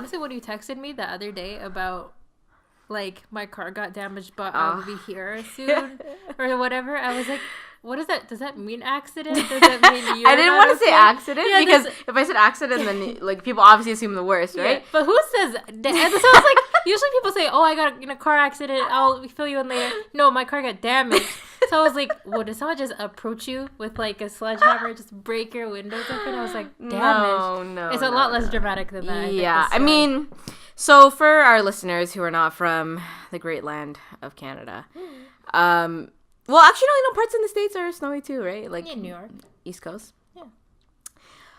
honestly, when you texted me the other day about like my car got damaged, but I'll be here soon or whatever, I was like, what is that? Does that mean accident? Does that mean you're I didn't want to say accident because if I said accident, then like people obviously assume the worst, right? But who says? So I was like, usually people say, "Oh, I got in a car accident. I'll fill you in later." No, my car got damaged. So I was like, "Well, did someone just approach you with like a sledgehammer, just break your windows open?" I was like, "Damaged." No, it's a lot less dramatic than that. Yeah, I mean, so for our listeners who are not from the great land of Canada, well, actually, no, parts in the States are snowy too, right? Like in New York, East Coast. Yeah.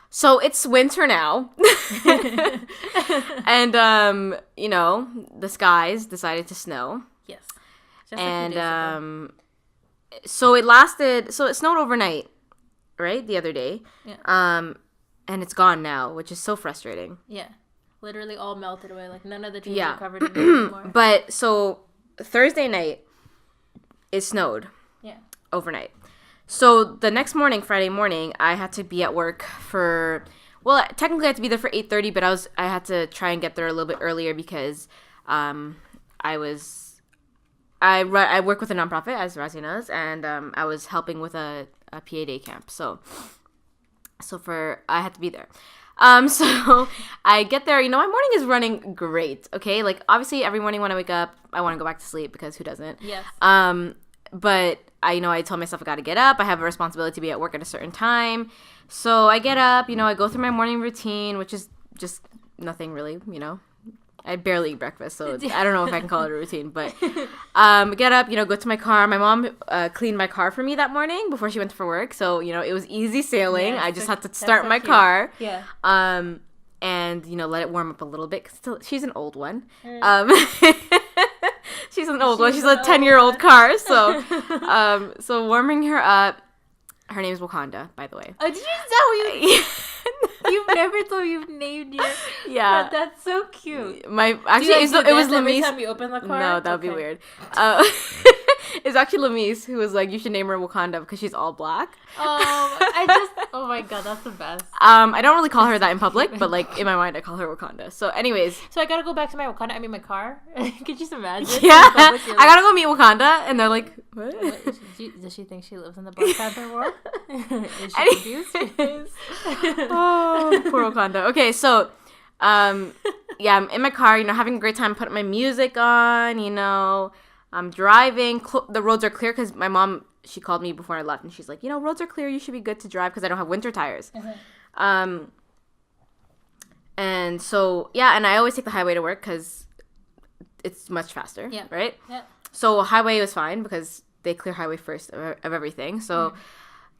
So it's winter now, and the skies decided to snow. Yes. Just and so it lasted. So it snowed overnight, right? The other day. Yeah. And it's gone now, which is so frustrating. Yeah. Literally all melted away. Like none of the trees are covered in it anymore. But so Thursday night, it snowed. Yeah. Overnight. So the next morning, Friday morning, I had to be at work for, well, technically I had to be there for 8:30, but I had to try and get there a little bit earlier because I work with a nonprofit, as Raazia knows, and I was helping with a PA day camp. So I had to be there. So I get there, my morning is running great, okay? Like, obviously, every morning when I wake up, I want to go back to sleep because who doesn't? Yes. But I told myself I got to get up. I have a responsibility to be at work at a certain time. So I get up, I go through my morning routine, which is just nothing really, I barely eat breakfast, so I don't know if I can call it a routine. But get up, go to my car. My mom cleaned my car for me that morning before she went for work. So, it was easy sailing. I just had to start my car. Yeah. And, let it warm up a little bit. Cause she's an old one. She's an old one. She's a 10-year-old car. So, so warming her up. Her name's Wakanda, by the way. Oh, did you tell you? You've never told me you've named your. Yeah. That's so cute. It was Lamise. Every time you open the car? No, that would be weird. It's actually Lamise who was like, you should name her Wakanda because she's all black. Oh my god, that's the best. I don't really call her that in public, but like in my mind, I call her Wakanda. So, anyways. So I gotta go back to my Wakanda. I mean, my car. Could you just imagine? Yeah, I gotta go meet Wakanda, and they're like, what? Does she think she lives in the Black Panther world? Is she confused? Oh, poor Wakanda. Okay, so, I'm in my car, having a great time, putting my music on, I'm driving. The roads are clear because my mom, she called me before I left, and she's like, roads are clear. You should be good to drive because I don't have winter tires. Mm-hmm. And so, and I always take the highway to work because it's much faster, right? Yeah. So highway was fine because they clear highway first of everything. So,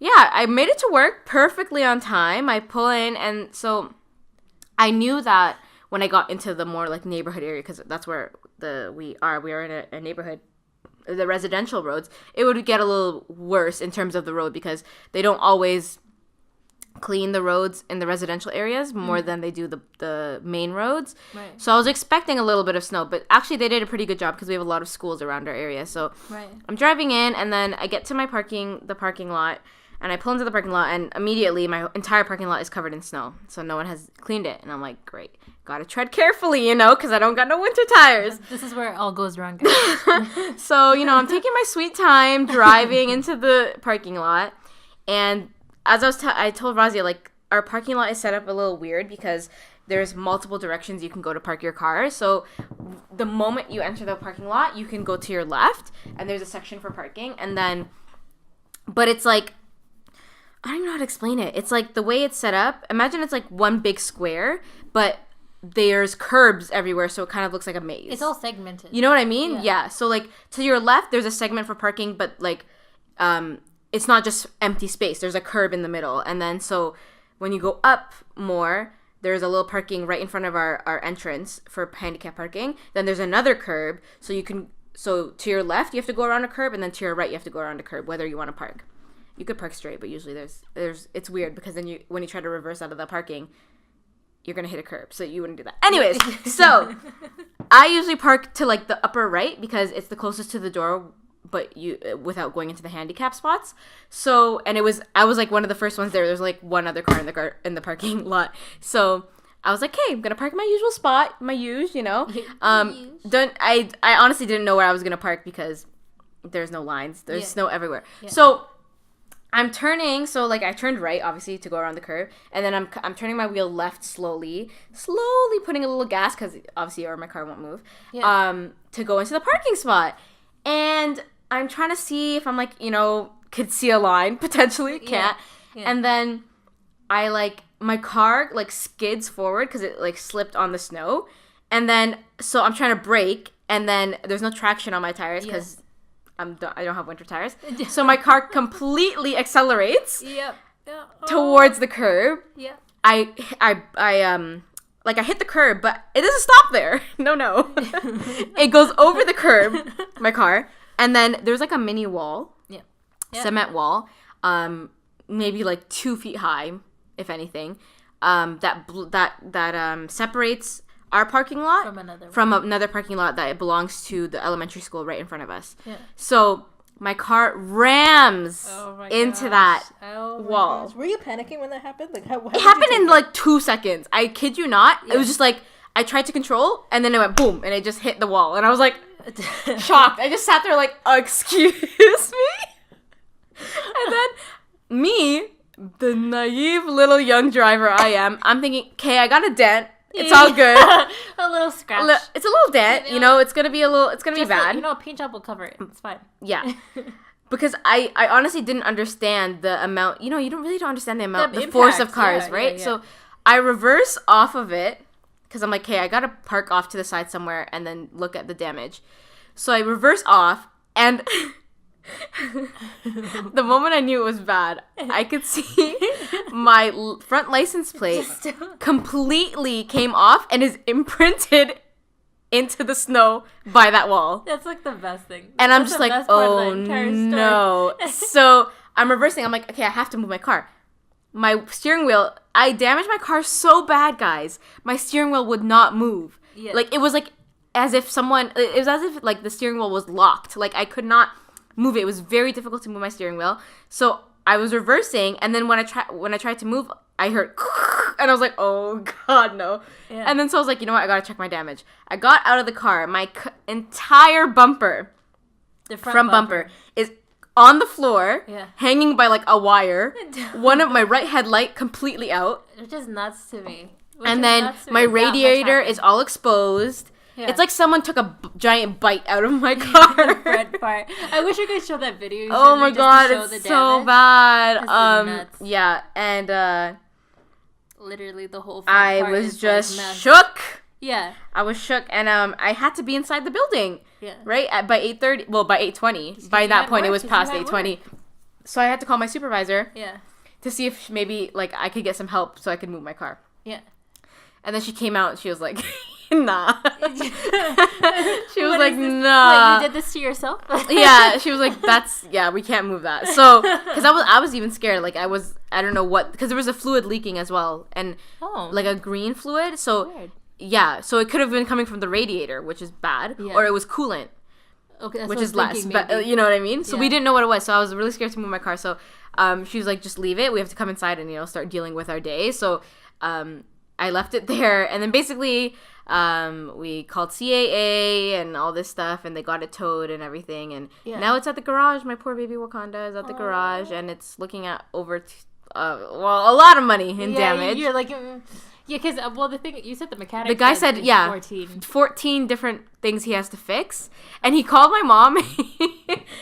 I made it to work perfectly on time. I pull in, and so I knew that when I got into the more like neighborhood area, because that's where we are in a neighborhood, the residential roads, it would get a little worse in terms of the road because they don't always clean the roads in the residential areas more than they do the main roads. Right. So I was expecting a little bit of snow, but actually they did a pretty good job because we have a lot of schools around our area. So I'm driving in, and then I get to the parking lot, and I pull into the parking lot, and immediately my entire parking lot is covered in snow. So no one has cleaned it. And I'm like, great. Gotta tread carefully, because I don't got no winter tires. This is where it all goes wrong, guys. So, I'm taking my sweet time driving into the parking lot. And as I told Raazia, like, our parking lot is set up a little weird because there's multiple directions you can go to park your car. So the moment you enter the parking lot, you can go to your left, and there's a section for parking. And then, but it's like, I don't even know how to explain it. It's like the way it's set up. Imagine it's like one big square, but there's curbs everywhere, so it kind of looks like a maze. It's all segmented. You know what I mean? Yeah. So like to your left, there's a segment for parking, but like it's not just empty space. There's a curb in the middle, and then so when you go up more, there's a little parking right in front of our entrance for handicap parking. Then there's another curb, so to your left you have to go around a curb, and then to your right you have to go around a curb, whether you want to park. You could park straight, but usually there's it's weird because then when you try to reverse out of the parking, you're gonna hit a curb, so you wouldn't do that. Anyways, so I usually park to like the upper right because it's the closest to the door, but without going into the handicap spots. So, and I was like one of the first ones there. There's like one other car in the parking lot. So I was like, hey, I'm gonna park in my usual spot, my you know. I honestly didn't know where I was gonna park because there's no lines. There's snow everywhere. Yeah. So I'm turning. So like I turned right, obviously, to go around the curve, and then I'm turning my wheel left slowly putting a little gas because obviously or my car won't move. Yeah. To go into the parking spot, and I'm trying to see if I'm like, you know, could see a line potentially. Can't. Yeah. And then I like my car like skids forward because it like slipped on the snow, and then so I'm trying to brake, and then there's no traction on my tires because I don't have winter tires. So my car completely accelerates towards the curb. Yeah. I hit the curb, but it doesn't stop there. No. It goes over the curb, my car, and then there's like a mini wall. Yeah. Cement wall. Maybe like 2 feet high, if anything. That separates our parking lot from another parking lot that belongs to the elementary school right in front of us. Yeah. So my car rams into that wall. Gosh. Were you panicking when that happened? Like how it happened in like 2 seconds. I kid you not. Yeah. It was just like I tried to control and then it went boom and it just hit the wall and I was like shocked. I just sat there like, excuse me? And then me, the naive little young driver I am, I'm thinking, okay, I got a dent. It's all good. A little scratch. It's a little dent. You know, it's gonna be bad. You know, a paint job will cover it. It's fine. Yeah. Because I honestly didn't understand the amount. You know, you don't understand the force of cars, right? Yeah. So I reverse off of it because I'm like, hey, I gotta park off to the side somewhere and then look at the damage. So I reverse off and. The moment I knew it was bad, I could see my front license plate completely came off and is imprinted into the snow by that wall. That's like the best thing. And I'm just like, oh no. So I'm reversing. I'm like, okay, I have to move my car. My steering wheel, I damaged my car so bad, guys. My steering wheel would not move. Yeah. Like it was like as if like the steering wheel was locked. Like I could not move it. It was very difficult to move my steering wheel. So I was reversing, and then when I tried to move, I heard, and I was like, oh god, no. Yeah. And then so I was like, you know what? I gotta check my damage. I got out of the car. My entire bumper, the front bumper, is on the floor, hanging by like a wire. One of my right headlight completely out. Which is nuts to me. And then my radiator is all exposed. Yeah. It's like someone took a giant bite out of my car. The bread part. I wish I could show that video. Oh my god, it's so bad. Nuts. Yeah, and literally the whole. I was just like shook. Yeah, I was shook, and I had to be inside the building. Yeah, right by 8:30. Well, by 8:20. By that point, it was past 8:20. So I had to call my supervisor. Yeah, to see if maybe like I could get some help so I could move my car. Yeah, and then she came out and she was like. Nah. She was like, nah. Wait, you did this to yourself? Yeah, she was like, we can't move that. So, because I was even scared. Like, I don't know what, because there was a fluid leaking as well. And, like, a green fluid. So, weird. Yeah. So, it could have been coming from the radiator, which is bad. Yeah. Or it was coolant. Okay, which is less. But, you know what I mean? So, we didn't know what it was. So, I was really scared to move my car. So, she was like, just leave it. We have to come inside and, you know, start dealing with our day. So, I left it there. And then basically... we called CAA and all this stuff, and they got it towed and everything, and now it's at the garage. My poor baby Wakanda is at the garage, and it's looking at over a lot of money in damage. You're like, because the thing you said, the mechanic. The guy said 14 different things he has to fix, and he called my mom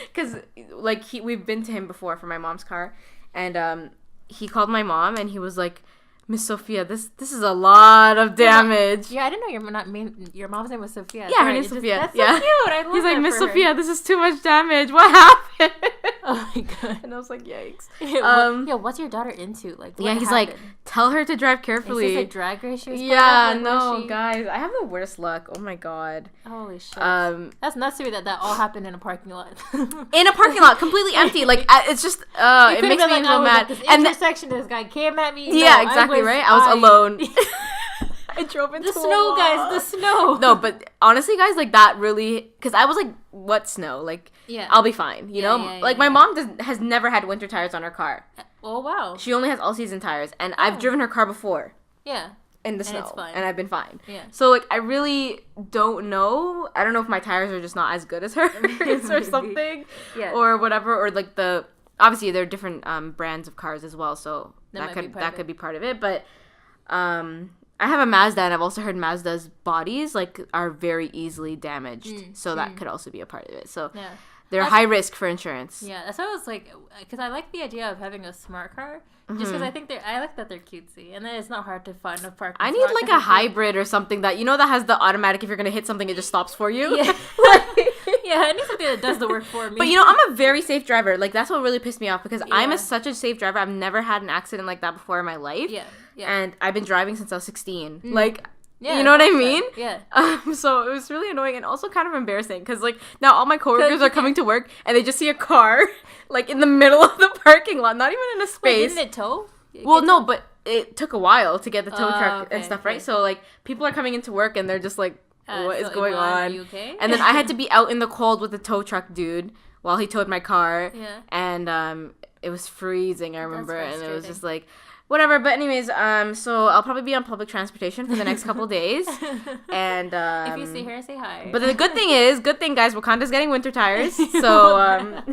because like we've been to him before for my mom's car, and he called my mom, and he was like. Miss Sophia, this is a lot of damage. Yeah, I didn't know your mom's name was Sophia. Yeah, her name's Sophia. That's so cute. I love He's like, Miss Sophia, this is too much damage. What happened? Oh my god. And I was like, yikes. What's your daughter into? Like, he's like, tell her to drive carefully. Is this a drag race she was guys, I have the worst luck. Oh my god. Holy shit. That's nuts to me that all happened in a parking lot. In a parking lot, completely empty. Like, it's just, it makes me so mad. This intersection, this guy came at me. Yeah, exactly. Right? I was alone. I drove into the snow, guys. The snow. No, but honestly, guys, like that really, because I was like, "What snow? Like, I'll be fine." You know, like my mom has never had winter tires on her car. Oh wow. She only has all season tires, and I've driven her car before. Yeah. in the snow, and I've been fine. Yeah. So like, I really don't know. I don't know if my tires are just not as good as hers or something, or whatever, or like obviously there are different brands of cars as well, so that could be part of it. But I have a Mazda, and I've also heard Mazda's bodies like are very easily damaged, so that could also be a part of it. So they're high risk for insurance. Yeah, that's why I was like, because I like the idea of having a smart car, just because I like that they're cutesy, and then it's not hard to find a parking I need like a hybrid or something that that has the automatic. If you're gonna hit something, it just stops for you. Yeah. Yeah, I need something that does the work for me. But I'm a very safe driver. Like, that's what really pissed me off, because I'm such a safe driver. I've never had an accident like that before in my life. Yeah. And I've been driving since I was 16. Like, you know what I mean? Yeah. So it was really annoying and also kind of embarrassing, because like now all my coworkers are coming to work and they just see a car like in the middle of the parking lot, not even in a space. Wait, didn't it tow? Well, no, but it took a while to get the tow truck and stuff, right? So like people are coming into work and they're just like, what is going on? Are you okay? And then I had to be out in the cold with the tow truck dude while he towed my car. Yeah. And it was freezing, I remember, and it was just like, whatever. But anyways, so I'll probably be on public transportation for the next couple days. And if you see her, say hi. But the good thing, guys, Wakanda's getting winter tires. So I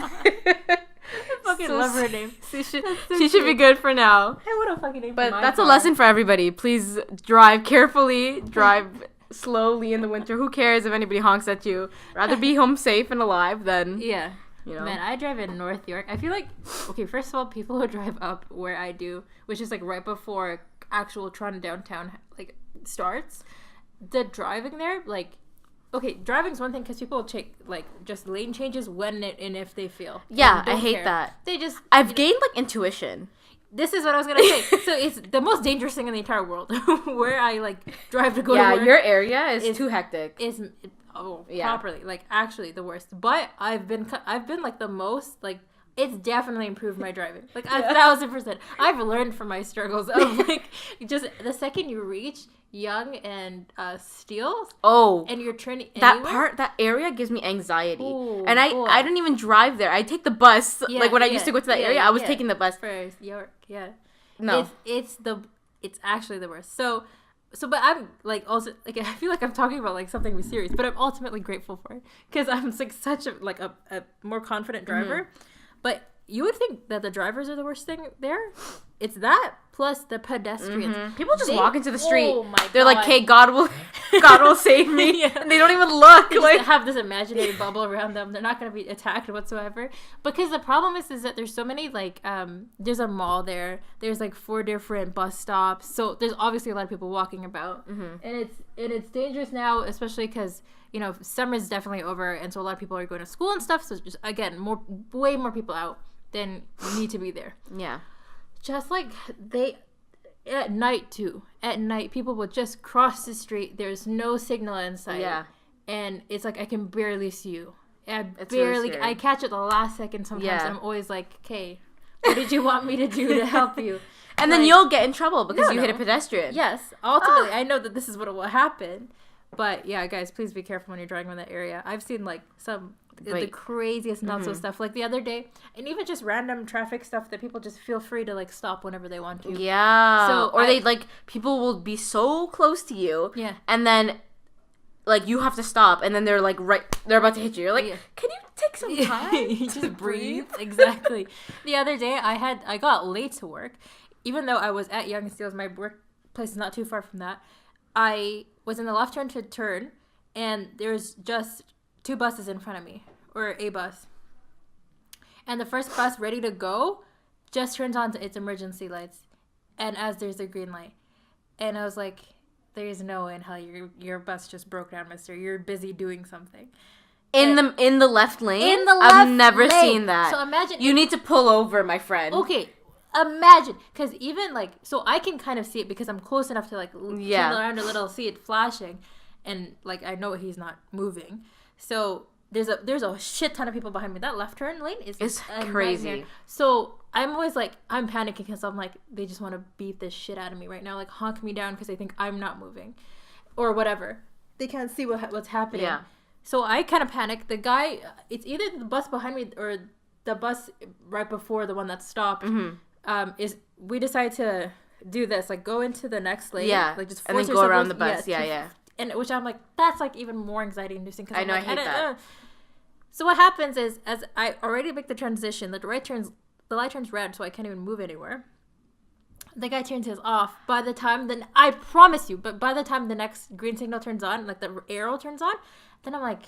fucking love her name. She should be good for now. Hey, what a fucking name. But that's a lesson for everybody. Please drive carefully. Drive slowly in the winter. Who cares if anybody honks at you? Rather be home safe and alive than Man, I drive in North York. I feel like, okay, first of all, people who drive up where I do, which is like right before actual Toronto downtown like starts, the driving there, like, okay, driving's one thing because people will take like just lane changes when and if they feel. Yeah, I hate that. I've gained like intuition. This is what I was gonna say. So it's the most dangerous thing in the entire world where I like drive to go to work. Yeah, your area is too hectic. Properly, like actually the worst. But I've been like the most like, it's definitely improved my driving, like 1,000%. I've learned from my struggles of like just the second you reach Yonge and Steele, and you're turning that area gives me anxiety. And I don't even drive there. I take the bus. Like when I used to go to that area, I was taking the bus for York. Yeah, no, it's actually the worst. So but I'm like also like, I feel like I'm talking about like something serious, but I'm ultimately grateful for it because I'm like such a more confident driver. But you would think that the drivers are the worst thing there. It's that plus the pedestrians. People just walk into the street. Oh my God. They're like, "Hey, God will save me," and they don't even look. They just have this imaginary bubble around them. They're not going to be attacked whatsoever. Because the problem is that there's so many like there's a mall there. There's like 4 different bus stops. So there's obviously a lot of people walking about, and it's dangerous now, especially because summer's definitely over, and so a lot of people are going to school and stuff. So just again, way more people out than need to be there. Yeah. Just like at night too. At night, people will just cross the street. There's no signal inside. Yeah. And it's like I can barely see you. Really I catch it the last second sometimes. Yeah. And I'm always like, okay, what did you want me to do to help you? And then you'll get in trouble because you hit a pedestrian. Yes. Ultimately, I know that this is what will happen. But yeah, guys, please be careful when you're driving in that area. I've seen like some the craziest nutso stuff, like the other day, and even just random traffic stuff that people just feel free to like stop whenever they want to. Yeah. So they like, people will be so close to you. Yeah. And then like you have to stop, and then they're like they're about to hit you. You're like, can you take some time? You just breathe. Exactly. The other day I got late to work, even though I was at Yonge and Steele's. My workplace is not too far from that. I was in the left turn, and there's just 2 buses in front of me, or a bus. And the first bus ready to go just turns on to its emergency lights, and as there's a green light. And I was like, there's no way in hell your bus just broke down, mister. You're busy doing something. In the left lane? In the left lane. I've never seen that. So imagine... You need to pull over, my friend. Okay. Imagine, because even like, so I can kind of see it because I'm close enough to like turn around a little, see it flashing, and like I know he's not moving. So there's a shit ton of people behind me. That left turn lane is crazy. Nightmare. So I'm always like, I'm panicking because I'm like, they just want to beat the shit out of me right now, like honk me down because they think I'm not moving, or whatever. They can't see what's happening. Yeah. So I kind of panic. The guy, it's either the bus behind me or the bus right before the one that stopped. We decided to do this, like go into the next lane, like just and then go around the bus, and which I'm like, that's like even more anxiety inducing. I know, I hate that. So what happens is, as I already make the transition, the light turns red, so I can't even move anywhere. The guy turns his off. By the time I promise you, but by the time the next green signal turns on, like the arrow turns on, then I'm like,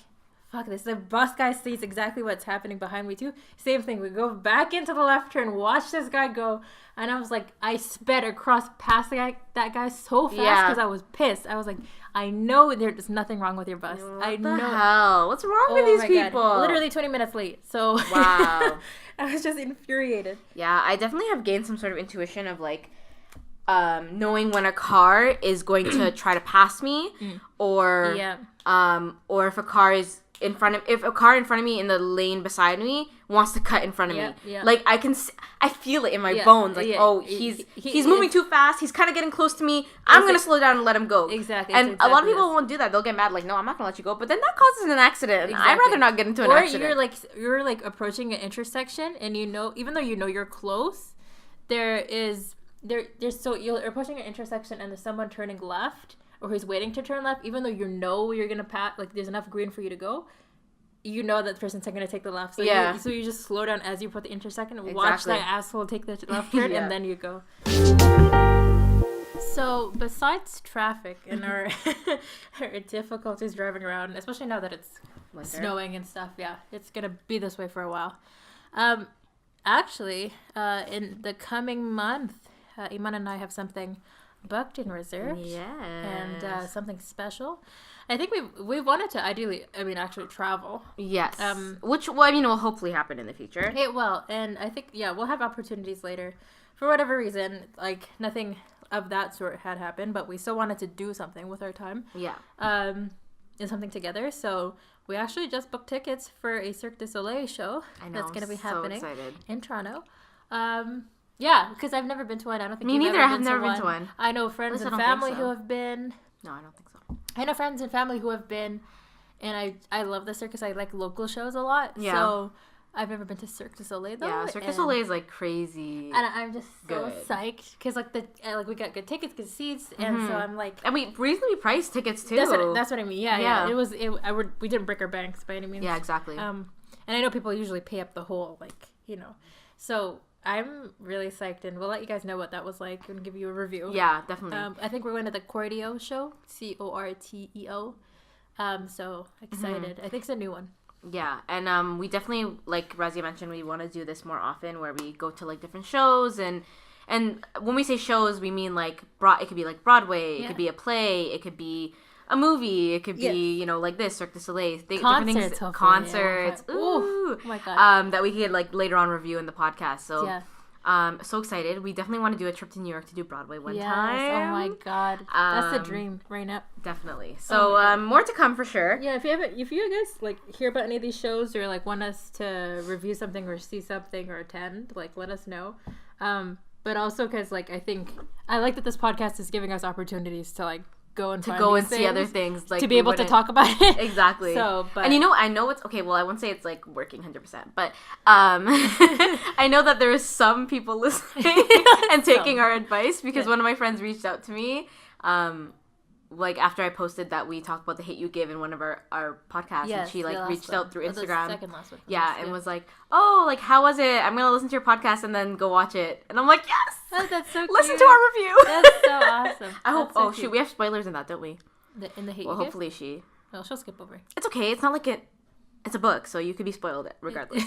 fuck this. The bus guy sees exactly what's happening behind me too. Same thing. We go back into the left turn, watch this guy go, and I was like, I sped across past that guy so fast because I was pissed. I was like, I know there's nothing wrong with your bus. I know. What the hell? What's wrong with these people? God. Literally 20 minutes late. So wow. I was just infuriated. Yeah, I definitely have gained some sort of intuition of like knowing when a car is going to try to pass me, or if a car in front of me in the lane beside me wants to cut in front of me. Yeah. Like I feel it in my bones. Like he's moving too fast. He's kind of getting close to me. I'm gonna slow down and let him go. Exactly. And a lot of people won't do that. They'll get mad. Like, no, I'm not gonna let you go. But then that causes an accident. Exactly. I'd rather not get into an accident. Or you're like approaching an intersection, and even though you're close, you're approaching an intersection, and there's someone turning left, or who's waiting to turn left, even though you're gonna pass, like there's enough green for you to go, you know that the person's gonna take the left. So so you just slow down as you put the intersection and watch that asshole take the left turn, and then you go. So besides traffic and our difficulties driving around, especially now that it's snowing and stuff, it's gonna be this way for a while. Actually, in the coming month, Iman and I have something booked and reserved. And something special. I think we wanted to ideally, actually travel. Yes. Which, will hopefully happen in the future. It will. And I think, we'll have opportunities later. For whatever reason, like, nothing of that sort had happened, but we still wanted to do something with our time. Yeah. And something together. So we actually just booked tickets for a Cirque Du Soleil show. I know, that's going to be happening excited. In Toronto. Yeah, because I've never been to one. I don't think Me neither. I've never been to one. I know friends and family who have been. No, I don't think so. I know friends and family who have been, and I love the circus. I like local shows a lot. Yeah. So I've never been to Cirque du Soleil though. Yeah, Cirque du Soleil is like crazy. And I'm just so psyched because we got good tickets, good seats, and so I'm like. And we reasonably priced tickets too. That's what I mean. Yeah. We didn't break our banks by any means. Yeah, exactly. And I know people usually pay up the whole so. I'm really psyched, and we'll let you guys know what that was like and give you a review. Yeah, definitely. I think we're going to the Corteo show, Corteo. So excited. I think it's a new one. Yeah, and we definitely, like Raazia mentioned, we want to do this more often, where we go to like different shows, and when we say shows, we mean like it could be like Broadway, it could be a play, it could be a movie, it could be like this Cirque du Soleil, concerts, concerts. Yeah. Ooh, oh my god, that we could like later on review in the podcast. So so excited. We definitely want to do a trip to New York to do Broadway one time. Oh my god, that's the dream right now. Definitely. So more to come for sure. Yeah, if you guys like hear about any of these shows, or like want us to review something or see something or attend, like let us know. But also because like I like that this podcast is giving us opportunities to like go and see other things, like to be able to talk about it. Exactly. So, and I know it's okay. Well, I won't say it's like working 100%, but I know that there is some people listening and taking our advice, because one of my friends reached out to me, like after I posted that we talked about the hate you give in one of our podcasts, and she like reached out through Instagram. And was like, oh, like how was it? I'm gonna listen to your podcast and then go watch it. And I'm like, yes, that's so cute. Listen to our review. That's so awesome. I hope. So shoot, we have spoilers in that, don't we? In the hate. Well, hopefully she. Well, she'll skip over. It's okay. It's not like it's a book, so you could be spoiled regardless.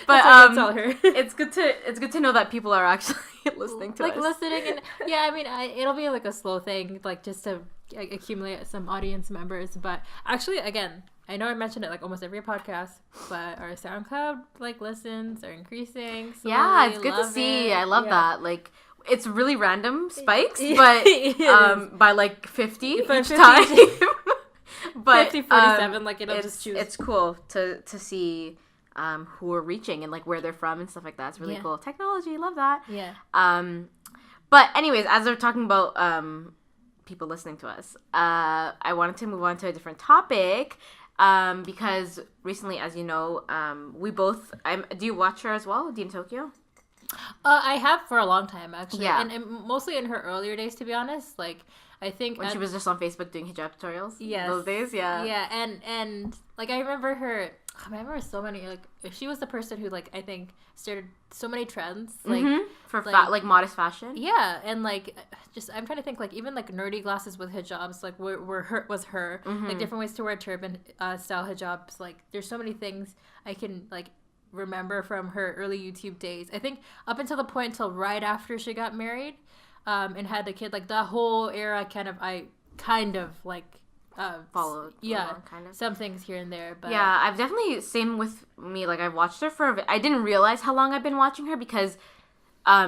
But it's good to know that people are actually listening to us. Listening, and it'll be like a slow thing, like just to accumulate some audience members. But actually, again, I know I mentioned it like almost every podcast, but our SoundCloud like listens are increasing. Yeah, it's good to see. I love that. Like, it's really random spikes, but by like 50 each time. But 50, 47, like it'll just choose. It's cool to see who are reaching and like where they're from and stuff like that. It's really cool. Technology, love that. Yeah. But anyways, as we're talking about people listening to us, I wanted to move on to a different topic, because recently, as you know, we both. Do you watch her as well, Dita Toki? I have for a long time, actually. Yeah. And mostly in her earlier days, to be honest. Like, I think... When she was just on Facebook doing hijab tutorials? Yes. Those days, yeah. Yeah, and like, I remember her... I remember so many, like, she was the person who, like, I think started so many trends. Like, for like modest fashion? Yeah, and, like, just, I'm trying to think, like, even, like, nerdy glasses with hijabs, like, was her. Like, different ways to wear turban style hijabs. Like, there's so many things I can, like, remember from her early YouTube days. I think up until the point till right after she got married and had a kid, like, that whole era I kind of, like, followed along, kind of some things here and there, but yeah, I've definitely, same with me, like, I've watched her for I didn't realize how long I've been watching her because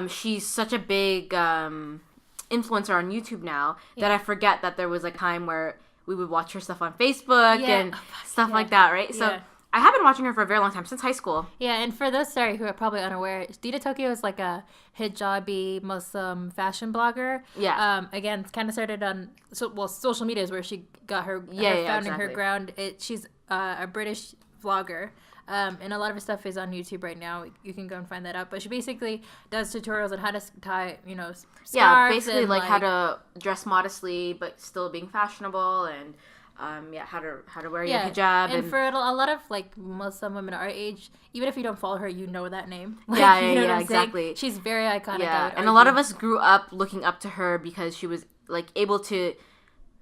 she's such a big influencer on YouTube now that I forget that there was a time where we would watch her stuff on Facebook and stuff like that, right? So I have been watching her for a very long time, since high school. Yeah, and for those, who are probably unaware, Dita Toki is like a hijabi Muslim fashion blogger. Yeah. Again, it's kind of started on, social media is where she got her founding exactly. her ground. She's a British vlogger. And a lot of her stuff is on YouTube right now. You can go and find that out. But she basically does tutorials on how to tie, scarves. Yeah, basically like how to dress modestly but still being fashionable, and how to wear your hijab. And for a lot of, like, Muslim women our age, even if you don't follow her, you know that name. Like, exactly. Saying? She's very iconic. Yeah, and a lot of us grew up looking up to her because she was, like, able to,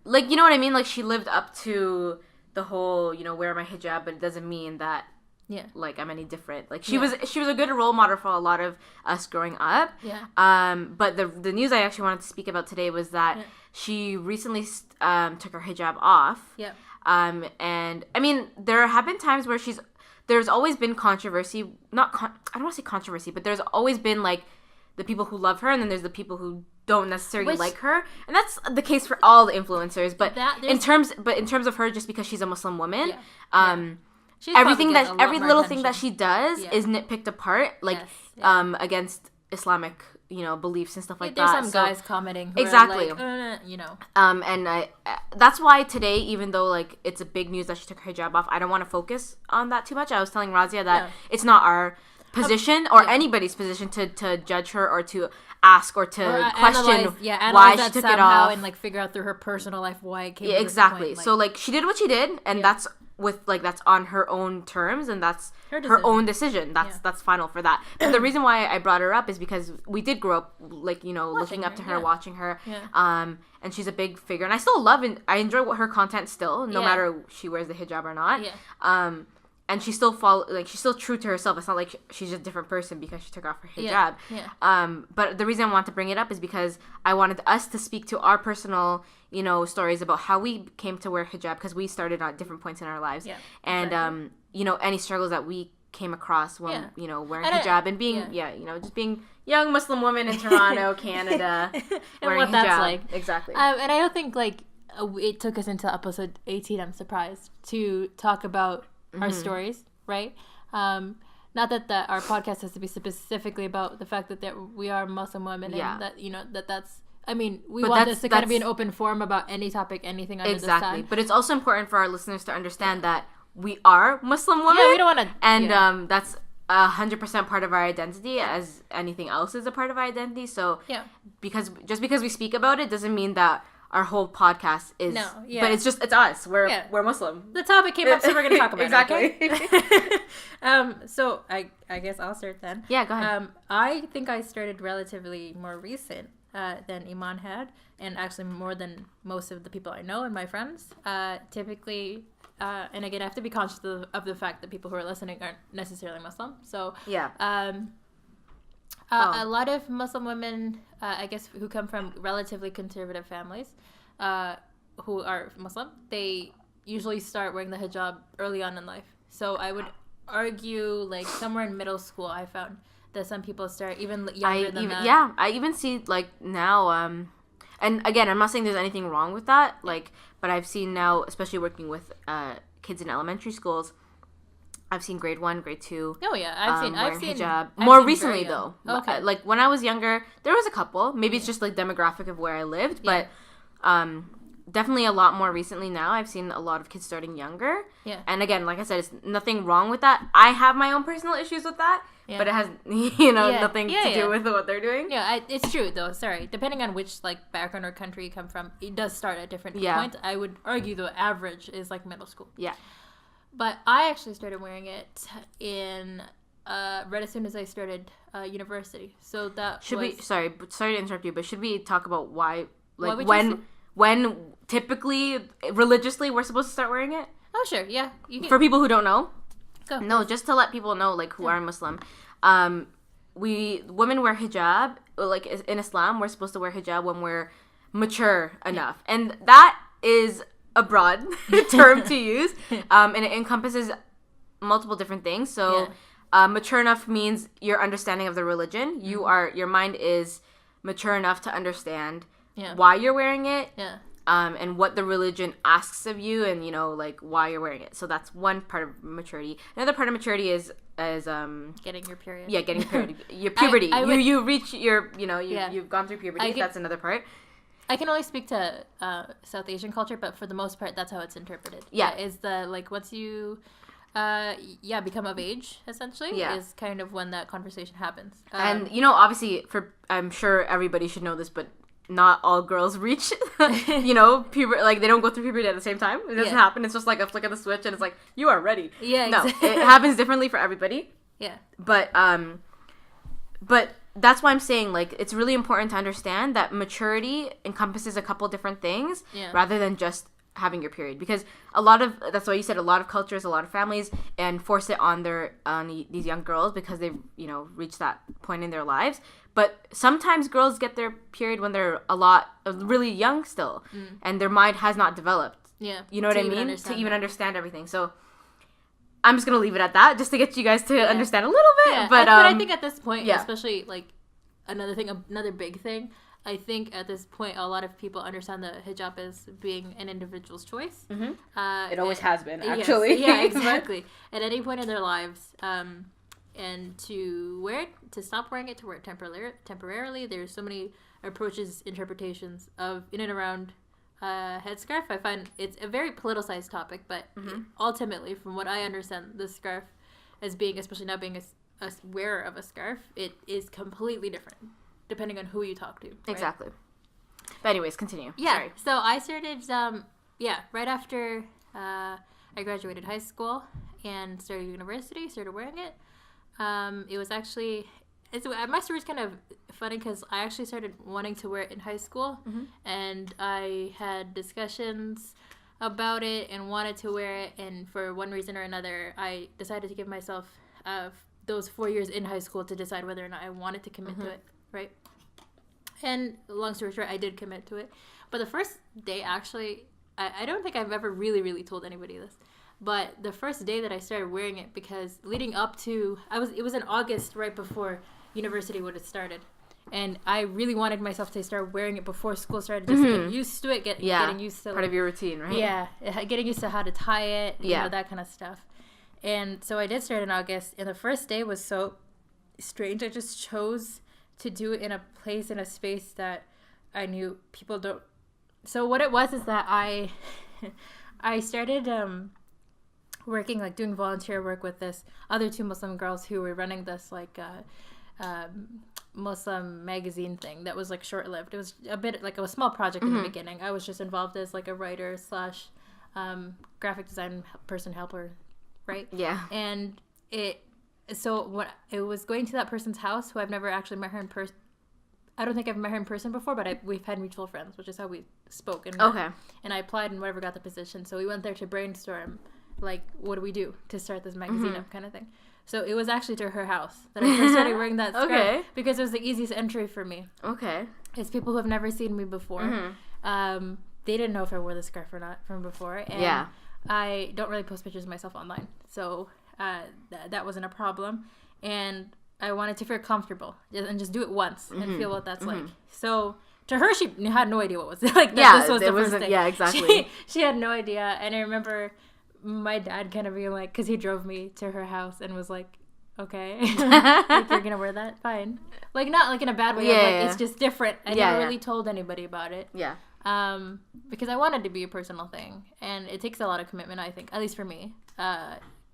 like, you know what I mean? Like, she lived up to the whole, wear my hijab, but it doesn't mean that like, I'm any different. Like, she was a good role model for a lot of us growing up. Yeah. But the news I actually wanted to speak about today was that she recently took her hijab off. Yeah. And I mean, there have been times where there's always been controversy. I don't want to say controversy, but there's always been, like, the people who love her, and then there's the people who don't necessarily like her, and that's the case for all the influencers. But in terms of her, just because she's a Muslim woman, every little thing that she does is nitpicked apart, like against Islamic, beliefs and stuff like that. There's some guys commenting who exactly, are like, and that's why today, even though, like, it's a big news that she took her hijab off, I don't want to focus on that too much. I was telling Raazia that it's not our position or anybody's position to judge her or to ask or to question why she took it off and, like, figure out through her personal life why it came to exactly. This point. So, like, she did what she did, and that's that's on her own terms, and that's her own decision. That's final for that. But the reason why I brought her up is because we did grow up, like, looking up to her, watching her, and she's a big figure, and I still love and I enjoy her content still, no matter she wears the hijab or not. And she's still she's still true to herself. It's not like she's just a different person because she took off her hijab. But the reason I want to bring it up is because I wanted us to speak to our personal, stories about how we came to wear hijab, because we started at different points in our lives. And, any struggles that we came across when, wearing hijab and being, just being young Muslim woman in Toronto, Canada, and wearing what hijab. that's like. Exactly. And I don't think, like, it took us until episode 18, I'm surprised, to talk about our stories, right? Not that our podcast has to be specifically about the fact that we are Muslim women, and that that's. I mean, we want this to kind of be an open forum about any topic, anything under the sun. But it's also important for our listeners to understand that we are Muslim women. Yeah, we don't want to. And that's 100% part of our identity, as anything else is a part of our identity. So because we speak about it doesn't mean that our whole podcast is, but it's us. We're Muslim. The topic came up, so we're going to talk about it. Exactly. So I guess I'll start then. Yeah, go ahead. I think I started relatively more recent than Iman had, and actually more than most of the people I know and my friends. Typically, and again, I have to be conscious of the fact that people who are listening aren't necessarily Muslim. So a lot of Muslim women, I guess, who come from relatively conservative families, who are Muslim, they usually start wearing the hijab early on in life. So I would argue, like, somewhere in middle school, I found that some people start even younger than that. Yeah, I even see, like, now, and again, I'm not saying there's anything wrong with that, like, but I've seen now, especially working with kids in elementary schools, I've seen grade 1, grade 2. Oh yeah, I've seen hijab. More recently though. Okay. Like, when I was younger, there was a couple. Maybe it's just, like, demographic of where I lived, but definitely a lot more recently now. I've seen a lot of kids starting younger. Yeah. And again, like I said, it's nothing wrong with that. I have my own personal issues with that, but it has, nothing to do with what they're doing. Yeah, it's true, though. Sorry. Depending on which, like, background or country you come from, it does start at different points. I would argue the average is, like, middle school. Yeah. But I actually started wearing it in... right as soon as I started university. So that sorry to interrupt you, but should we talk about why, like, when typically, religiously, we're supposed to start wearing it? Oh, sure, yeah. For people who don't know. Go. No, just to let people know, like, who are Muslim. Women wear hijab, like, in Islam, we're supposed to wear hijab when we're mature enough. And that is a broad term to use, and it encompasses multiple different things. So... mature enough means your understanding of the religion. Your mind is mature enough to understand why you're wearing it, and what the religion asks of you, and like why you're wearing it. So that's one part of maturity. Another part of maturity is getting your period. Yeah, getting your period. Your puberty. You reach your you've gone through puberty. That's another part. I can only speak to South Asian culture, but for the most part, that's how it's interpreted. Yeah, is the like once you. Become of age, essentially, is kind of when that conversation happens. And, obviously, I'm sure everybody should know this, but not all girls reach, puberty, like, they don't go through puberty at the same time. It doesn't happen. It's just like a flick of the switch, and it's like, you are ready. Yeah, no, it happens differently for everybody. Yeah. But that's why I'm saying, like, it's really important to understand that maturity encompasses a couple different things, rather than just having your period, because that's why you said a lot of cultures, a lot of families, and force it on these young girls because they've reached that point in their lives. But sometimes girls get their period when they're really young still, and their mind has not developed. Yeah, you know what I mean? To even understand everything. So I'm just gonna leave it at that, just to get you guys to understand a little bit. Yeah. But I think at this point, especially like another big thing. I think at this point, a lot of people understand that hijab as being an individual's choice. Mm-hmm. It always has been, actually. Yes. Yeah, exactly. At any point in their lives, and to wear it, to stop wearing it, to wear it temporarily. There's so many approaches, interpretations of in and around headscarf. I find it's a very politicized topic, but ultimately, from what I understand, the scarf as being, especially now being a wearer of a scarf, it is completely different. Depending on who you talk to. Right? Exactly. But anyways, continue. Yeah. Sorry. So I started, right after I graduated high school and started university, started wearing it. It was actually, my story's kind of funny because I actually started wanting to wear it in high school. And I had discussions about it and wanted to wear it. And for one reason or another, I decided to give myself those 4 years in high school to decide whether or not I wanted to commit to it. Right. And long story short, I did commit to it. But the first day, actually, I don't think I've ever really, really told anybody this. But the first day that I started wearing it, because leading up to, it was in August, right before university would have started. And I really wanted myself to start wearing it before school started, just to get used to it, getting used to part of your routine, right? Yeah, getting used to how to tie it, that kind of stuff. And so I did start in August, and the first day was so strange. I just chose to do it in a place, in a space that I knew people don't. So what it was is that I started working, like doing volunteer work with this other two Muslim girls who were running this like Muslim magazine thing that was like short-lived. It was a bit like a small project in the beginning. I was just involved as like a writer / graphic design person helper, right? Yeah. And so what it was going to that person's house, who I've never actually met her in person. I don't think I've met her in person before, but we've had mutual friends, which is how we spoke. And I applied and whatever got the position. So we went there to brainstorm, like, what do we do to start this magazine up kind of thing. So it was actually to her house that I first started wearing that scarf because it was the easiest entry for me. Okay. It's people who have never seen me before. They didn't know if I wore the scarf or not from before. And I don't really post pictures of myself online. So that wasn't a problem, and I wanted to feel comfortable and just do it once and feel what that's like. So to her, she had no idea what was like. This was the first thing. Yeah, exactly. She had no idea, and I remember my dad kind of being like, because he drove me to her house and was like, "Okay, like, you're gonna wear that, fine." Like not like in a bad way. Like, it's just different. I never really told anybody about it. Yeah. because I wanted to be a personal thing, and it takes a lot of commitment, I think, at least for me,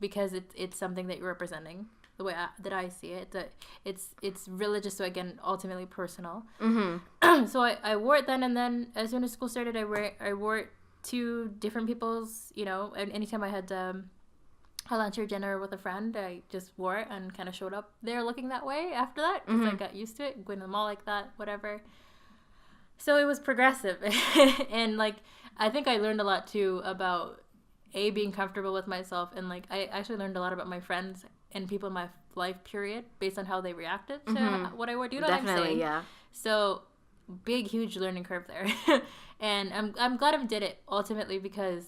because it's something that you're representing. The way that I see it, that it's religious, so again, ultimately personal. Mm-hmm. So I wore it then, and then as soon as school started, I wore it to different people's, and anytime I had a lunch or dinner with a friend, I just wore it and kind of showed up there looking that way after that, because I got used to it, going to the mall like that, whatever. So it was progressive, and like I think I learned a lot too about being comfortable with myself, and like I actually learned a lot about my friends and people in my life, period, based on how they reacted to what I wore. Do you know what I'm saying? Yeah. So big, huge learning curve there, and I'm glad I did it ultimately, because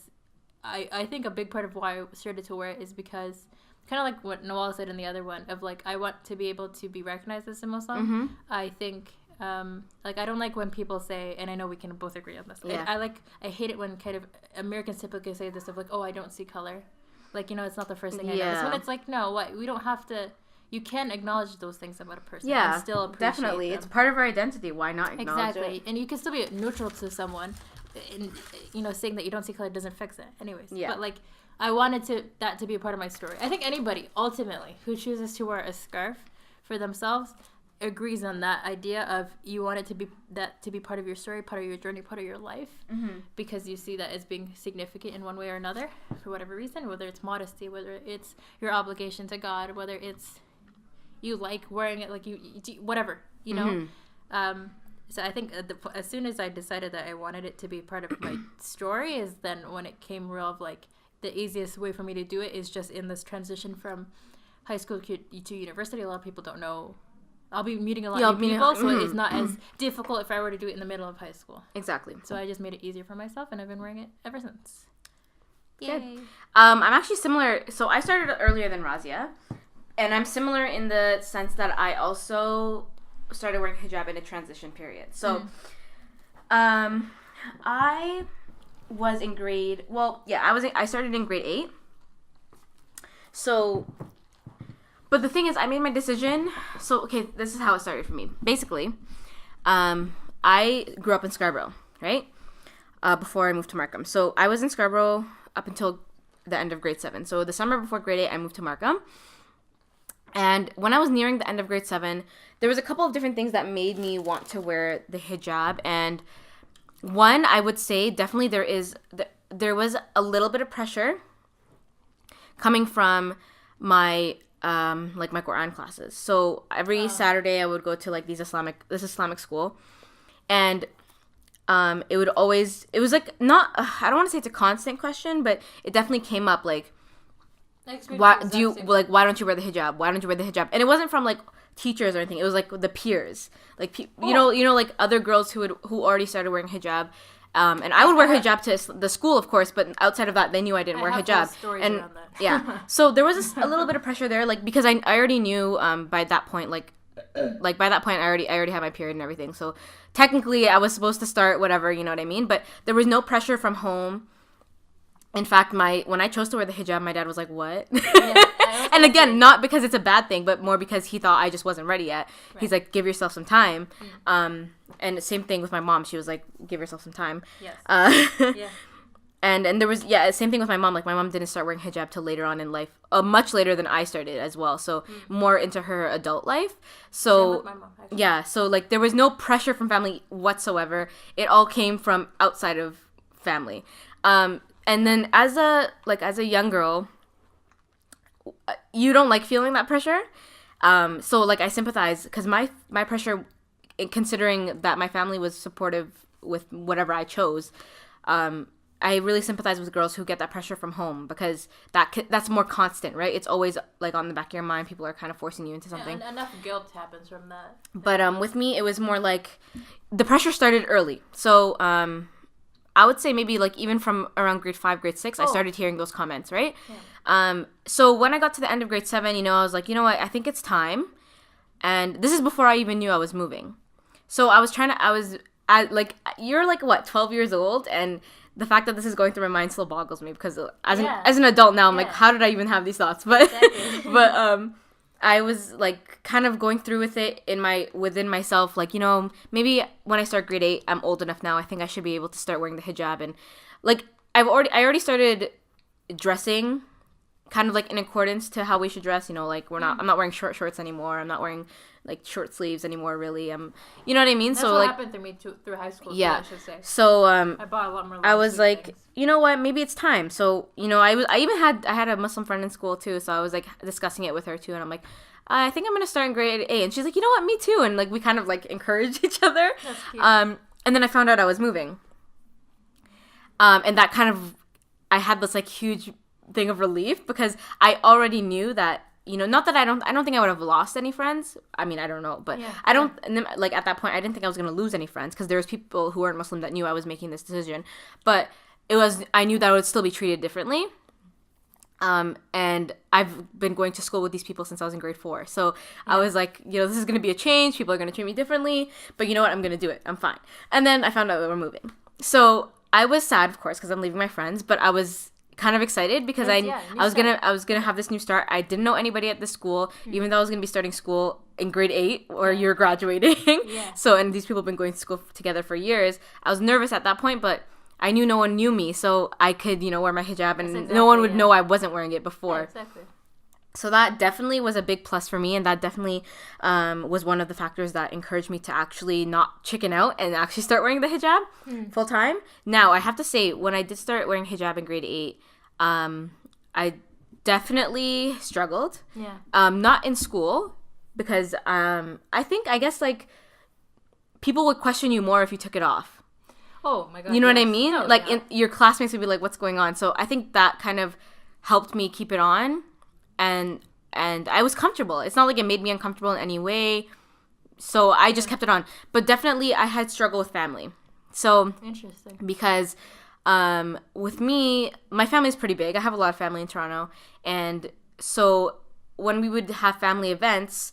I think a big part of why I started to wear it is because, kind of like what Noel said in the other one, of like I want to be able to be recognized as a Muslim. Mm-hmm. I think like I don't like when people say, and I know we can both agree on this. Yeah. I hate it when kind of Americans typically say this of like, oh, I don't see color. Like, it's not the first thing I notice. When it's like, no, we don't have to. You can acknowledge those things about a person and still appreciate definitely. them. It's part of our identity. Why not acknowledge it? Exactly. And you can still be neutral to someone. And, saying that you don't see color doesn't fix it. Anyways. Yeah. But, like, I wanted that to be a part of my story. I think anybody, ultimately, who chooses to wear a scarf for themselves agrees on that idea of you want it to be part of your story, part of your journey, part of your life, because you see that as being significant in one way or another for whatever reason, whether it's modesty, whether it's your obligation to God, whether it's you like wearing it, like you whatever, so I think as soon as I decided that I wanted it to be part of my story is then when it came real of like the easiest way for me to do it is just in this transition from high school to university. A lot of people don't know. I'll be meeting a lot of people, so it's not as difficult if I were to do it in the middle of high school. Exactly. So I just made it easier for myself, and I've been wearing it ever since. Yay. Good. I'm actually similar. So I started earlier than Raazia, and I'm similar in the sense that I also started wearing hijab in a transition period. So I was in grade... Well, yeah, I started in grade 8. So... But the thing is, I made my decision. So, okay, this is how it started for me. Basically, I grew up in Scarborough, right? Before I moved to Markham. So, I was in Scarborough up until the end of grade 7. So, the summer before grade 8, I moved to Markham. And when I was nearing the end of grade 7, there was a couple of different things that made me want to wear the hijab. And one, I would say, definitely there was a little bit of pressure coming from my... my Quran classes. So every Saturday I would go to like this Islamic school, and it was like not I don't want to say it's a constant question, but it definitely came up like why don't you wear the hijab? Why don't you wear the hijab? And it wasn't from like teachers or anything. It was like the peers, like you know like other girls who already started wearing hijab. And I would wear hijab to the school, of course, but outside of that, they knew I didn't wear hijab. And yeah, so there was a little bit of pressure there, like because I already knew by that point, I already had my period and everything. So technically, I was supposed to start whatever, you know what I mean. But there was no pressure from home. In fact, when I chose to wear the hijab, my dad was like, "What?" Yeah, and again, not because it's a bad thing, but more because he thought I just wasn't ready yet. Right. He's like, "Give yourself some time." And the same thing with my mom. She was like, "Give yourself some time." Yes. Yeah. And there was same thing with my mom. Like my mom didn't start wearing hijab till later on in life, much later than I started as well. So more into her adult life. So same with my mom, actually. Yeah. So like there was no pressure from family whatsoever. It all came from outside of family. And then as a young girl, you don't like feeling that pressure. So like I sympathize because my pressure, considering that my family was supportive with whatever I chose, I really sympathize with girls who get that pressure from home because that's more constant, right? It's always like on the back of your mind. People are kind of forcing you into something. And enough guilt happens from that. But with me, it was more like the pressure started early. So I would say maybe like even from around grade 5, grade 6, I started hearing those comments, right? Yeah. So when I got to the end of grade 7, I was like, you know what? I think it's time. And this is before I even knew I was moving. So you're like, what, 12 years old? And the fact that this is going through my mind still boggles me because as an adult now, I'm like, how did I even have these thoughts? But, exactly. I was like kind of going through with it within myself, like, you know, maybe when I start grade 8, I'm old enough now. I think I should be able to start wearing the hijab, and like I already started dressing kind of like in accordance to how we should dress, you know, like I'm not wearing short shorts anymore. I'm not wearing like short sleeves anymore, really. You know what I mean? That's so what like happened to me through high school. Yeah. Too, I should say. So I bought a lot more. I was like, things. you know what? Maybe it's time. So you know, I had a Muslim friend in school too. So I was like discussing it with her too, and I'm like, I think I'm gonna start in grade 8, and she's like, you know what? Me too. And like we kind of like encouraged each other. That's cute. And then I found out I was moving. And that kind of, I had this like huge thing of relief because I already knew that, you know, not that I don't think I would have lost any friends. I mean, I don't know, but I don't, and then, like at that point, I didn't think I was going to lose any friends because there was people who weren't Muslim that knew I was making this decision, but I knew that I would still be treated differently. And I've been going to school with these people since I was in grade 4. So I was like, you know, this is going to be a change. People are going to treat me differently, but you know what? I'm going to do it. I'm fine. And then I found out that we're moving. So I was sad, of course, because I'm leaving my friends, but I was kind of excited because I was gonna have this new start. I didn't know anybody at the school, even though I was gonna be starting school in grade 8 or you're graduating. So, and these people have been going to school together for years. I was nervous at that point, but I knew no one knew me, so I could, you know, wear my hijab and no one would know I wasn't wearing it before. Yeah, exactly. So that definitely was a big plus for me, and that definitely was one of the factors that encouraged me to actually not chicken out and actually start wearing the hijab full time. Now, I have to say, when I did start wearing hijab in grade 8, I definitely struggled. Yeah. Not in school, because I guess like people would question you more if you took it off. Oh my god. You know what I mean? No, like your classmates would be like, "What's going on?" So I think that kind of helped me keep it on. And I was comfortable. It's not like it made me uncomfortable in any way. So I just kept it on. But definitely I had struggle with family. So interesting. Because with me, my family is pretty big. I have a lot of family in Toronto. And so when we would have family events,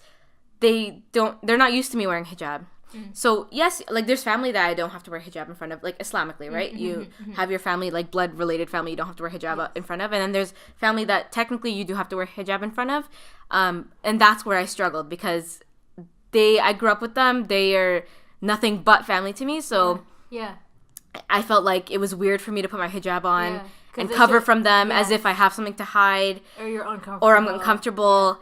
they're not used to me wearing hijab. So yes, like there's family that I don't have to wear hijab in front of, like Islamically, right? You have your family, like blood related family, you don't have to wear hijab in front of, and then there's family that technically you do have to wear hijab in front of, and that's where I struggled because I grew up with them. They are nothing but family to me, so I felt like it was weird for me to put my hijab on and cover from them as if I have something to hide, or you're uncomfortable, or I'm uncomfortable.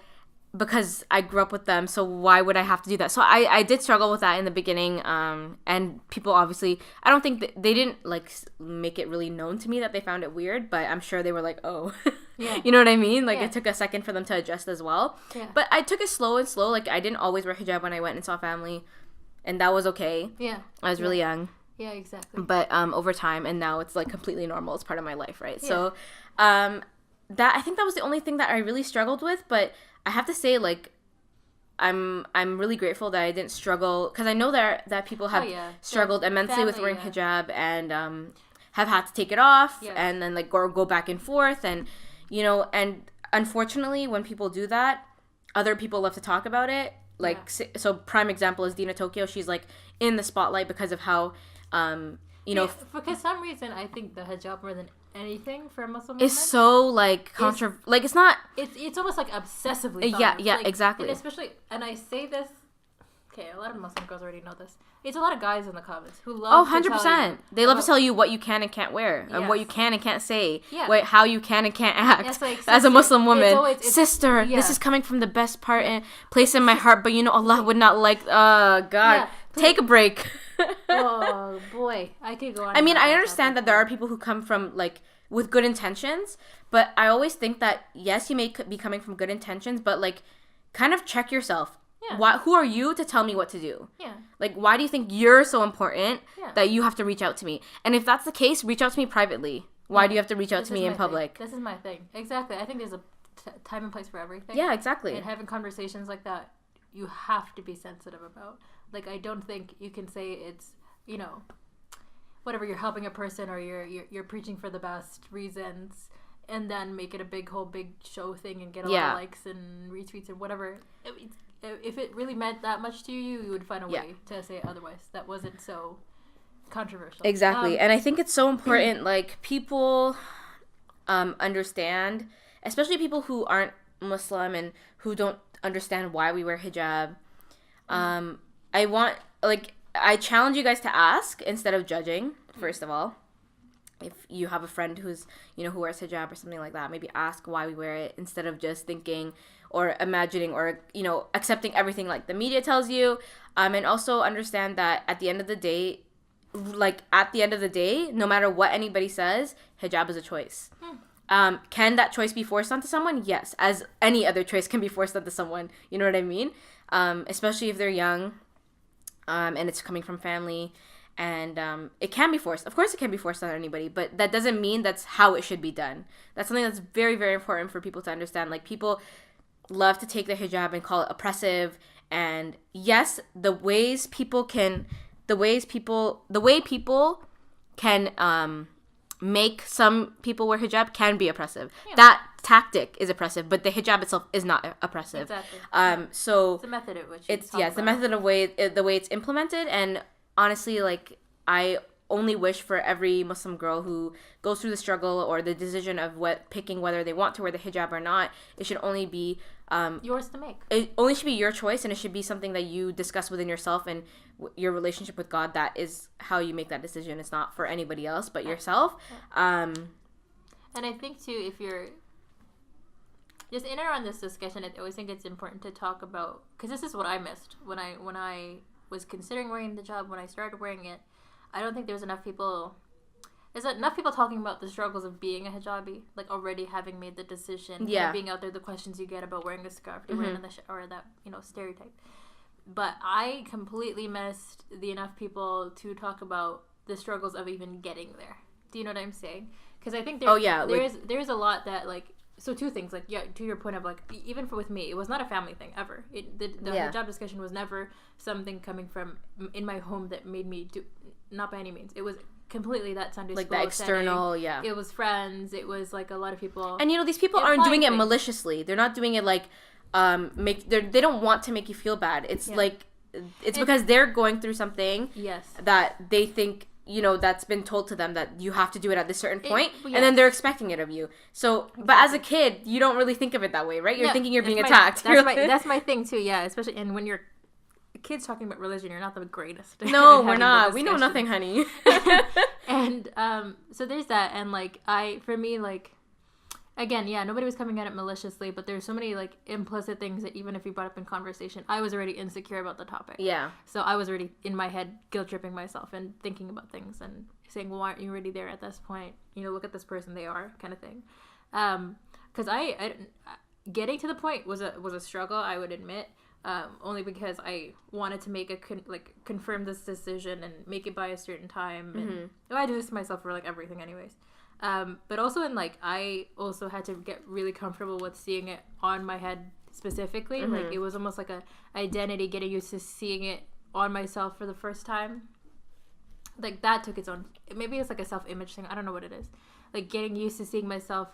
Because I grew up with them, so why would I have to do that? So I did struggle with that in the beginning, and people obviously, I don't think they didn't like make it really known to me that they found it weird, but I'm sure they were like, oh, you know what I mean? Like it took a second for them to adjust as well. But I took it slow. Like I didn't always wear hijab when I went and saw family, and that was okay. I was really young. Yeah, exactly. But over time, and now it's like completely normal. It's part of my life, right? So that I think that was the only thing that I really struggled with, but I have to say, like, I'm really grateful that I didn't struggle, because I know that people have struggled immensely with wearing hijab and have had to take it off and then like go back and forth, and you know, and unfortunately when people do that, other people love to talk about it. Like so prime example is Dita Toki. She's like in the spotlight because of how you know, for some reason I think the hijab more than anything for Muslim women is so like like it's not, it's almost like obsessively like, exactly. And especially, and I say this, okay, a lot of Muslim girls already know this, it's a lot of guys in the comments who love 100%. They love to tell you what you can and can't wear, and what you can and can't say, how you can and can't act, like, sister, as a Muslim woman. It's sister, this is coming from the best part and place in my heart, but you know Allah would not like, God, take a break. Oh boy, I could go on. I mean, I understand that there are people who come from like with good intentions, but I always think that yes, you may be coming from good intentions, but like kind of check yourself. Who are you to tell me what to do? Like, why do you think you're so important that you have to reach out to me? And if that's the case, reach out to me privately. Why do you have to reach out to me in public? This is my thing. Exactly. I think there's a time and place for everything. Yeah, exactly. And having conversations like that, you have to be sensitive about. Like, I don't think you can say it's, you know, whatever, you're helping a person or you're preaching for the best reasons and then make it a big show thing and get a lot of likes and retweets and whatever. If it really meant that much to you, you would find a way to say it otherwise. That wasn't so controversial. Exactly. And I think it's so important, like, people understand, especially people who aren't Muslim and who don't understand why we wear hijab. I challenge you guys to ask instead of judging, first of all. If you have a friend who's, who wears hijab or something like that, maybe ask why we wear it instead of just thinking or imagining or, accepting everything like the media tells you. And also understand that at the end of the day, no matter what anybody says, hijab is a choice. Can that choice be forced onto someone? Yes, as any other choice can be forced onto someone. You know what I mean? Especially if they're young, and it's coming from family, and it can be forced. Of course, it can be forced on anybody, but that doesn't mean that's how it should be done. That's something that's very, very important for people to understand. Like, people love to take the hijab and call it oppressive. And yes, the way people can make some people wear hijab can be oppressive. Yeah. That tactic is oppressive, but the hijab itself is not oppressive. Exactly. So it's the method at which it's the method of the way it's implemented. And honestly, like, I only wish for every Muslim girl who goes through the struggle or the decision of picking whether they want to wear the hijab or not, it should only be yours to make. It only should be your choice, and it should be something that you discuss within yourself and your relationship with God. That is how you make that decision. It's not for anybody else but yourself. And I think too, if you're just in and around this discussion, I always think it's important to talk about, because this is what I missed when I was considering wearing the hijab. When I started wearing it, I don't think there's enough people talking about the struggles of being a hijabi, like already having made the decision, being out there, the questions you get about wearing a scarf, or that stereotype. But I completely missed the enough people to talk about the struggles of even getting there. Do you know what I'm saying? Because I think there's a lot that, like, so two things, like, to your point of, like, even with me, it was not a family thing ever. The hijab discussion was never something coming from in my home that made me do, not by any means. It was completely that Sunday like school the external setting. It was friends, it was like a lot of people, and these people aren't doing it maliciously. They're not doing it like they don't want to make you feel bad. It's like it's because they're going through something that they think that's been told to them that you have to do it at this certain point, and then they're expecting it of you. So but as a kid, you don't really think of it that way, right? You're thinking you're being attacked. That's my thing too. Yeah, especially, and when you're kids talking about religion, you're not the greatest. No, we're not. We know nothing, honey. And so there's that, and like for me, like, again, nobody was coming at it maliciously, but there's so many like implicit things that even if you brought up in conversation, I was already insecure about the topic. Yeah. So I was already in my head guilt tripping myself and thinking about things and saying, well, why aren't you already there at this point? Look at this person, they are, kind of thing. Because I getting to the point was a struggle, I would admit. Only because I wanted to make confirm this decision and make it by a certain time. And I do this to myself for like everything anyways. But also I also had to get really comfortable with seeing it on my head specifically. Like, it was almost like a identity, getting used to seeing it on myself for the first time. Like, that took its own, maybe it's like a self-image thing. I don't know what it is. Like, getting used to seeing myself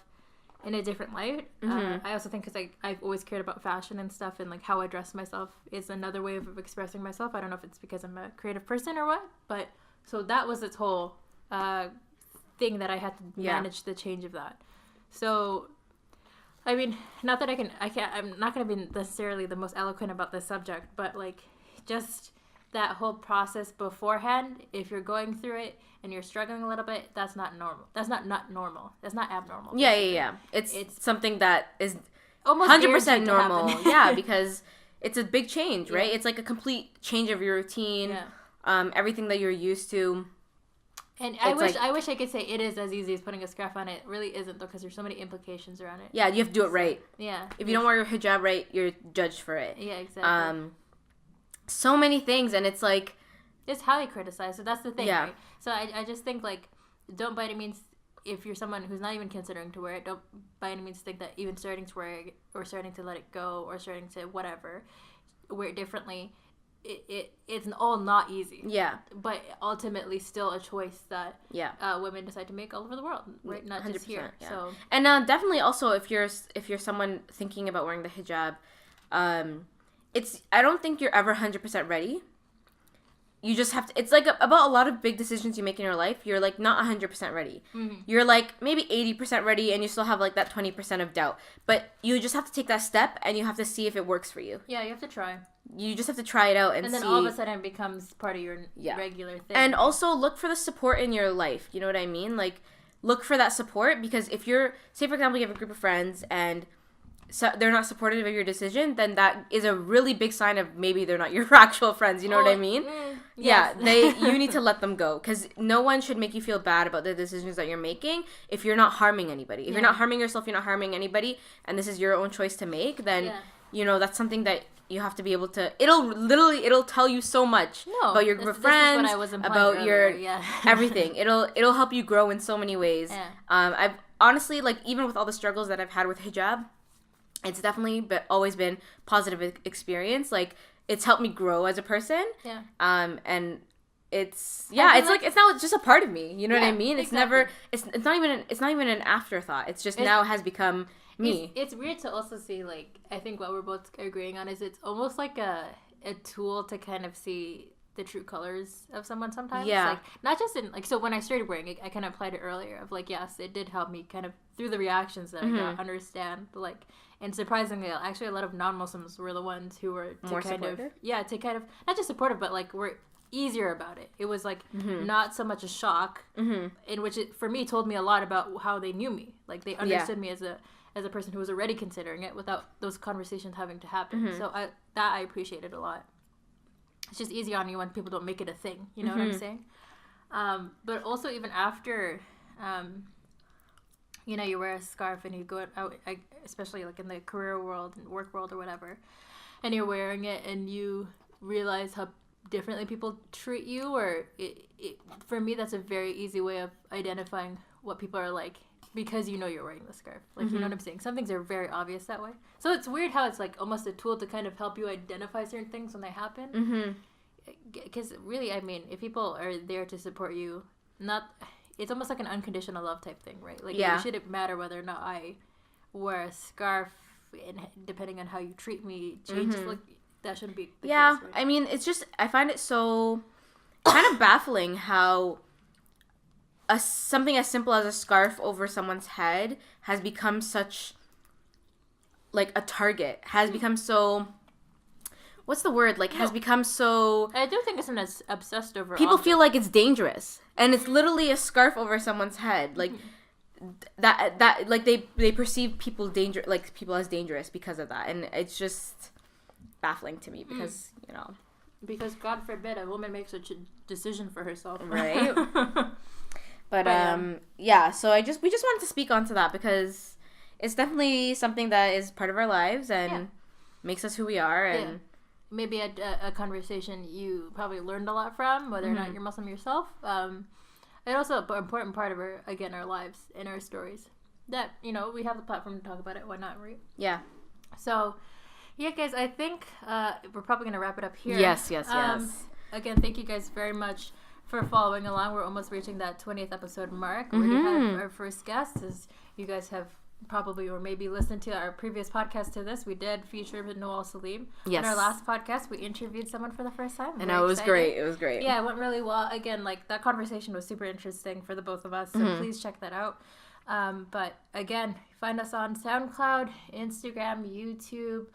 in a different light. I also think because I've always cared about fashion and stuff, and like how I dress myself is another way of expressing myself. I don't know if it's because I'm a creative person or what, but so that was its whole thing that I had to manage the change of that. So, I mean, not that I'm not going to be necessarily the most eloquent about this subject, but like just that whole process beforehand, if you're going through it and you're struggling a little bit, that's not normal. That's not normal. That's not abnormal. Yeah. It's something that is almost 100% normal. Yeah, because it's a big change, right? It's like a complete change of your routine, everything that you're used to. And I wish I could say it is as easy as putting a scarf on. It really isn't, though, because there's so many implications around it. Yeah, you have to do it right. Yeah. If you don't wear your hijab right, you're judged for it. Yeah, exactly. So many things, and it's like, it's highly criticized. So that's the thing, right? So I just think, like, don't by any means, if you're someone who's not even considering to wear it, don't by any means think that even starting to wear it or starting to let it go or starting to whatever, wear it differently, it's all not easy. Yeah. But ultimately still a choice that women decide to make all over the world, right? Not just here. Yeah. So, and definitely also if you're someone thinking about wearing the hijab, I don't think you're ever 100% ready. you just have to, it's like about a lot of big decisions you make in your life. You're like not 100% ready. Mm-hmm. You're like maybe 80% ready and you still have like that 20% of doubt. But you just have to take that step and you have to see if it works for you. Yeah, you have to try. You just have to try it out and then see. all of a sudden it becomes part of your regular thing. And also look for the support in your life. You know what I mean? Like, look for that support, because if you're, say for example, you have a group of friends and so they're not supportive of your decision, then that is a really big sign of maybe they're not your actual friends. You know what I mean? Yes. Yeah, you need to let them go, because no one should make you feel bad about the decisions that you're making if you're not harming anybody. If you're not harming yourself, you're not harming anybody, and this is your own choice to make, then, you know, that's something that you have to be able to, it'll tell you so much about your group of friends, about your everything. It'll help you grow in so many ways. Yeah. I've honestly, like, even with all the struggles that I've had with hijab, it's definitely always been positive experience. Like, it's helped me grow as a person. Yeah. And it's it's now just a part of me. You know what I mean? It's never it's not even an afterthought. It's just now has become me. It's weird to also see, like, I think what we're both agreeing on is it's almost like a tool to kind of see the true colors of someone sometimes. Yeah. Like, not just in, like, so when I started wearing it, I kind of applied it earlier of, like, yes, it did help me kind of through the reactions that I got understand, like, and surprisingly, actually a lot of non-Muslims were the ones who were more supportive. To kind of, not just supportive, but, like, were easier about it. It was, like, not so much a shock, in which it, for me, told me a lot about how they knew me. Like, they understood me as a person who was already considering it without those conversations having to happen. So I appreciated a lot. It's just easy on you when people don't make it a thing. You know what I'm saying? But also even after, you know, you wear a scarf and you go out, especially like in the career world and work world or whatever, and you're wearing it and you realize how differently people treat you, or for me, that's a very easy way of identifying what people are like, because you know you're wearing the scarf. Like, you know what I'm saying? Some things are very obvious that way. So it's weird how it's like almost a tool to kind of help you identify certain things when they happen. Because really, I mean, if people are there to support you, it's almost like an unconditional love type thing, right? Like, it shouldn't matter whether or not I wear a scarf, and depending on how you treat me changes. Like, that shouldn't be the case, right? I mean, it's just, I find it so kind of baffling how something as simple as a scarf over someone's head has become such, like, a target, has become so, what's the word? Like, has become so... I do think it's an obsessed over people object. Feel like it's dangerous. And it's literally a scarf over someone's head. Like, that like, they perceive people as dangerous because of that. And it's just baffling to me because, you know... Because, God forbid, a woman makes such a decision for herself. Right? But, so we just wanted to speak onto that because it's definitely something that is part of our lives and makes us who we are. And maybe a conversation you probably learned a lot from, whether or not you're Muslim yourself. And also an important part of our lives and our stories. That, you know, we have the platform to talk about it. Why not, right? Yeah. So, yeah, guys, I think we're probably going to wrap it up here. Yes. Again, thank you guys very much for following along. We're almost reaching that 20th episode mark. We already have our first guest. As you guys have probably or maybe listened to our previous podcast to this, we did feature Noel Salim. Yes. In our last podcast, we interviewed someone for the first time. And it was great. It was great. Yeah, it went really well. Again, like, that conversation was super interesting for the both of us, so please check that out. But again, find us on SoundCloud, Instagram, YouTube,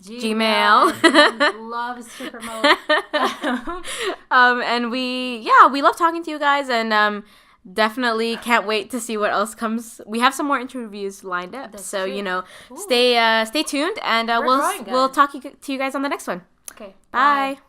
Gmail. Loves to promote. And we love talking to you guys, and definitely can't wait to see what else comes. We have some more interviews lined up. That's so true. You know, stay tuned, and we'll talk to you guys on the next one. Okay. Bye.